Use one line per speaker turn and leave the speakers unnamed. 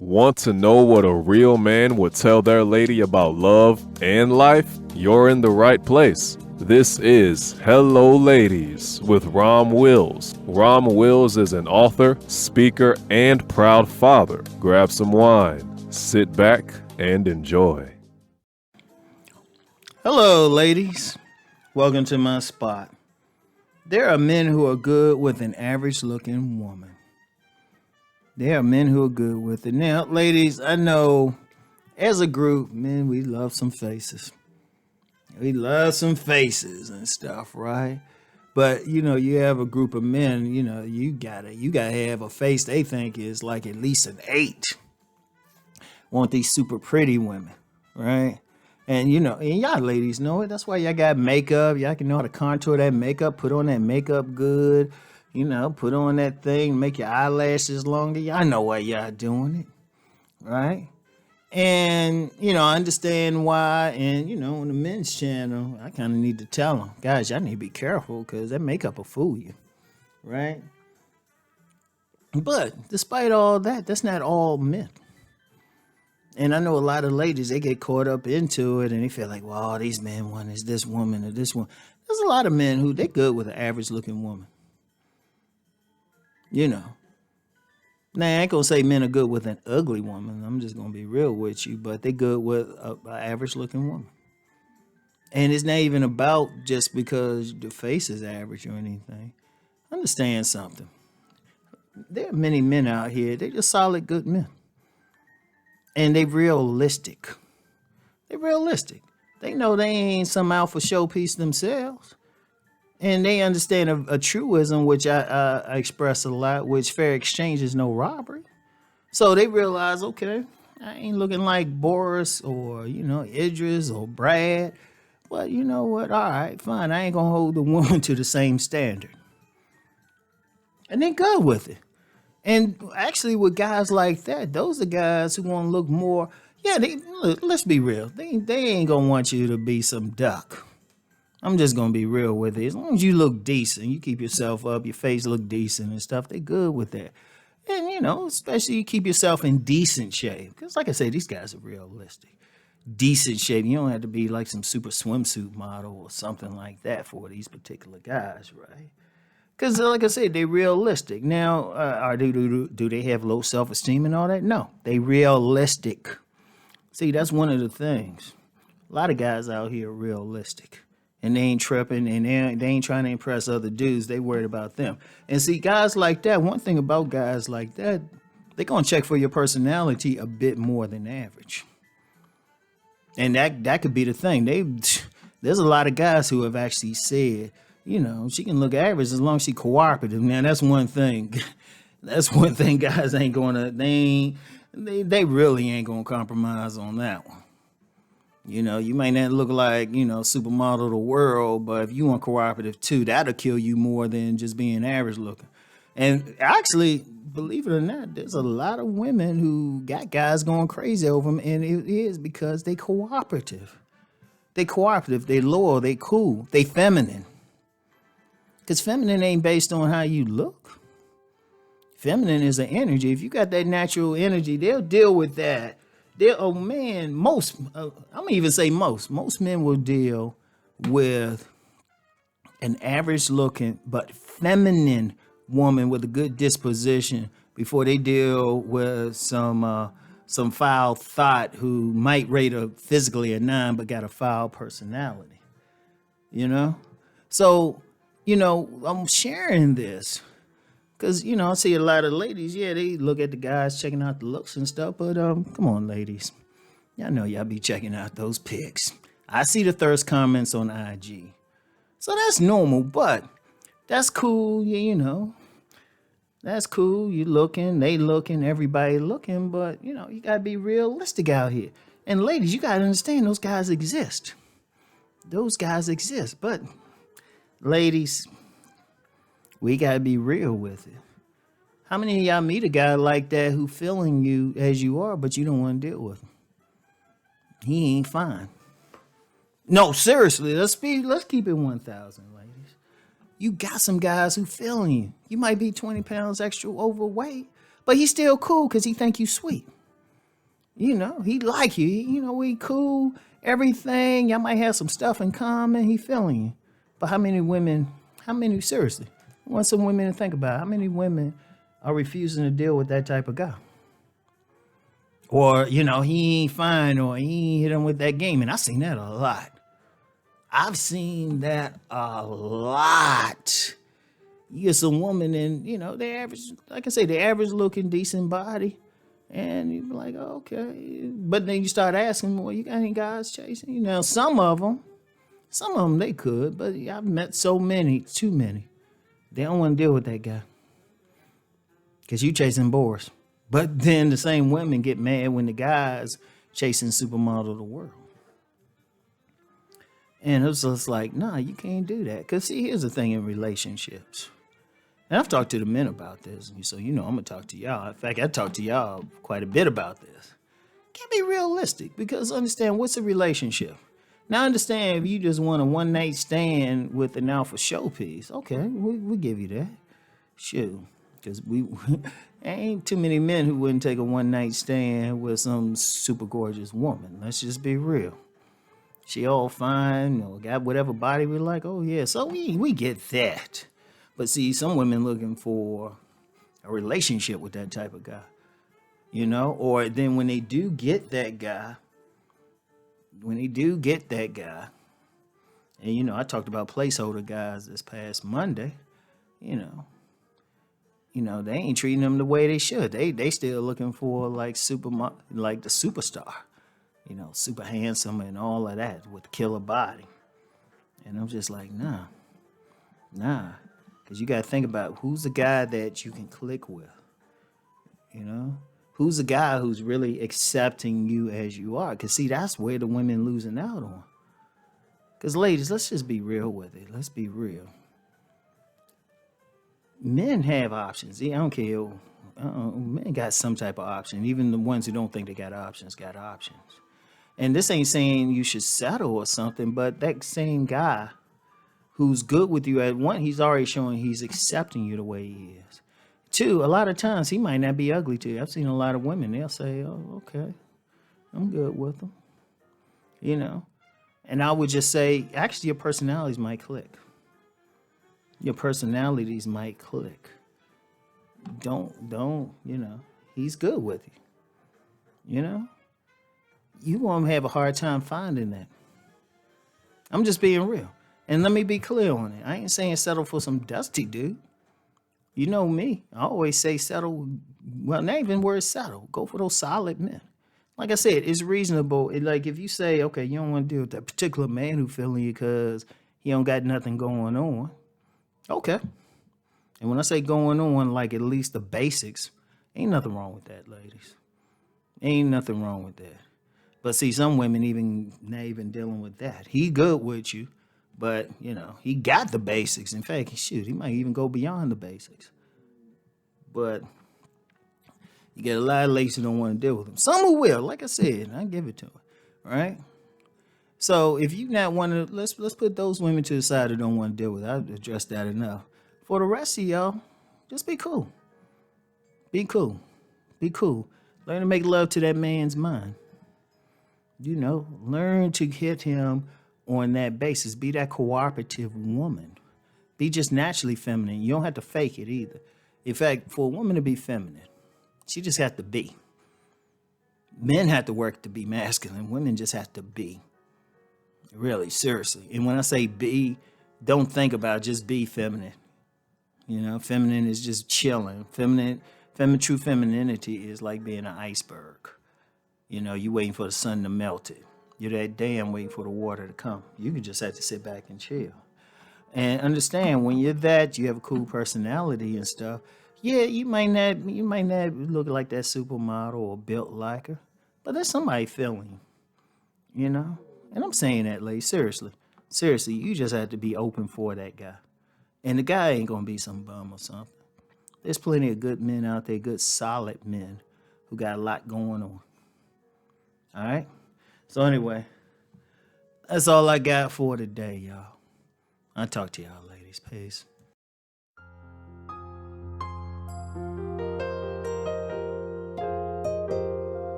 Want to know what a real man would tell their lady about love and life? You're in the right place. This is Hello Ladies with Rom Wills. Rom Wills is an author, speaker, and proud father. Grab some wine, sit back, and enjoy.
Hello, ladies. Welcome to my spot. There are men who are good with an average looking woman. There are men who are good with it. Now, ladies, I know as a group, men, we love some faces. We love some faces and stuff, right? But you have a group of men, you gotta have a face they think is like at least an 8. Want these super pretty women, right? And and y'all ladies know it. That's why y'all got makeup. Y'all can know how to contour that makeup, put on that makeup good. Put on that thing, make your eyelashes longer. Y'all know why y'all doing it, right? And, I understand why. And, on the men's channel, I kind of need to tell them, guys, y'all need to be careful because that makeup will fool you, right? But despite all that, that's not all men. And I know a lot of ladies, they get caught up into it and they feel like, well, these men want is this woman or this one. There's a lot of men who they good with an average looking woman. Now I ain't gonna say men are good with an ugly woman. I'm just gonna be real with you, but they good with an average looking woman. And it's not even about just because the face is average or anything. Understand something. There are many men out here, they're just solid good men. And they realistic. They're realistic. They know they ain't some alpha showpiece themselves. And they understand a truism, which I express a lot, which fair exchange is no robbery. So they realize, okay, I ain't looking like Boris or, Idris or Brad. But you know what? All right, fine. I ain't going to hold the woman to the same standard. And they good with it. And actually with guys like that, those are guys who want to look more. Yeah, let's be real. They ain't going to want you to be some duck. I'm just going to be real with it. As long as you look decent, you keep yourself up, your face look decent and stuff, they good with that. And, especially you keep yourself in decent shape. Because like I say, these guys are realistic. Decent shape. You don't have to be like some super swimsuit model or something like that for these particular guys, right? Because like I said, they're realistic. Now, do they have low self-esteem and all that? No, they realistic. See, that's one of the things. A lot of guys out here are realistic. And they ain't tripping, and they ain't trying to impress other dudes. They worried about them. And see, guys like that, one thing about guys like that, they're going to check for your personality a bit more than average. And that could be the thing. There's a lot of guys who have actually said, she can look average as long as she's cooperative. Now, that's one thing. That's one thing guys ain't going to, they really ain't going to compromise on that one. You may not look like, supermodel of the world, but if you want cooperative too, that'll kill you more than just being average looking. And actually, believe it or not, there's a lot of women who got guys going crazy over them, and it is because they cooperative. They cooperative, they loyal, they cool, they feminine. Because feminine ain't based on how you look. Feminine is an energy. If you got that natural energy, they'll deal with that. Most men will deal with an average looking but feminine woman with a good disposition before they deal with some foul thought who might rate her physically a 9 but got a foul personality. So, I'm sharing this. Because, I see a lot of ladies, they look at the guys checking out the looks and stuff. But come on, ladies. Y'all know y'all be checking out those pics. I see the thirst comments on IG. So that's normal, but that's cool, That's cool. You looking, they looking, everybody looking. But, you got to be realistic out here. And ladies, you got to understand those guys exist. Those guys exist. But, ladies, we got to be real with it. How many of y'all meet a guy like that who feeling you as you are, but you don't want to deal with him? He ain't fine. No, seriously, let's keep it 1,000, ladies. You got some guys who feeling you. You might be 20 pounds extra overweight, but he's still cool because he think you sweet. He like you. We cool, everything. Y'all might have some stuff in common. He feeling you. But seriously, I want some women to think about it. How many women are refusing to deal with that type of guy? Or, he ain't fine, or he ain't hit him with that game. And I've seen that a lot. You get some woman and, they average, like I say, the average looking, decent body. And you be like, oh, okay. But then you start asking, well, you got any guys chasing? Some of them they could, but I've met so many, too many. They don't want to deal with that guy. Because you chasing boars. But then the same women get mad when the guy's chasing supermodel of the world. And it was just like, nah, you can't do that. Because see, here's the thing in relationships. And I've talked to the men about this. So, I'm going to talk to y'all. In fact, I talked to y'all quite a bit about this. Can't be realistic because understand what's a relationship. Now, understand if you just want a one-night stand with an alpha showpiece. Okay, we give you that. Shoot. Because ain't too many men who wouldn't take a one-night stand with some super gorgeous woman. Let's just be real. She all fine, got whatever body we like. Oh, yeah. So we get that. But see, some women looking for a relationship with that type of guy, or then when they do get that guy, and I talked about Placeholder Guys this past Monday, they ain't treating them the way they should. They still looking for like the superstar, super handsome and all of that with the killer body. And I'm just like, nah. Because you got to think about who's the guy that you can click with, Who's the guy who's really accepting you as you are? Because, see, that's where the women losing out on. Because, ladies, let's just be real with it. Let's be real. Men have options. I don't care. Men got some type of option. Even the ones who don't think they got options got options. And this ain't saying you should settle or something, but that same guy who's good with you at one, he's already showing he's accepting you the way he is. Two, a lot of times he might not be ugly to you. I've seen a lot of women, they'll say, oh, okay, I'm good with them. And I would just say, actually, your personalities might click. Don't, he's good with you. You won't have a hard time finding that. I'm just being real. And let me be clear on it. I ain't saying settle for some dusty dude. You know me. I always say settle. Well, not even word settle. Go for those solid men. Like I said, it's reasonable. Like if you say, okay, you don't want to deal with that particular man who feeling you because he don't got nothing going on. Okay. And when I say going on, like at least the basics, ain't nothing wrong with that, ladies. Ain't nothing wrong with that. But see, some women not even dealing with that. He good with you. But, he got the basics. In fact, he might even go beyond the basics. But you get a lot of ladies who don't want to deal with him. Some who will, like I said, I give it to him, right? So if you not want to, let's put those women to the side who don't want to deal with it. I've addressed that enough. For the rest of y'all, just be cool. Be cool. Learn to make love to that man's mind. Learn to hit him on that basis. Be that cooperative woman. Be just naturally feminine. You don't have to fake it either. In fact, for a woman to be feminine, she just has to be. Men have to work to be masculine. Women just have to be. Really, seriously. And when I say be, don't think about it, just be feminine. Feminine is just chilling. True femininity is like being an iceberg. You waiting for the sun to melt it. You're that damn waiting for the water to come. You can just have to sit back and chill. And understand when you're you have a cool personality and stuff. Yeah, you might not look like that supermodel or built like her, but there's somebody feeling you, And I'm saying that, lady, seriously, you just have to be open for that guy. And the guy ain't gonna be some bum or something. There's plenty of good men out there, good solid men who got a lot going on. All right. So anyway, that's all I got for today, y'all. I'll talk to y'all, ladies. Peace.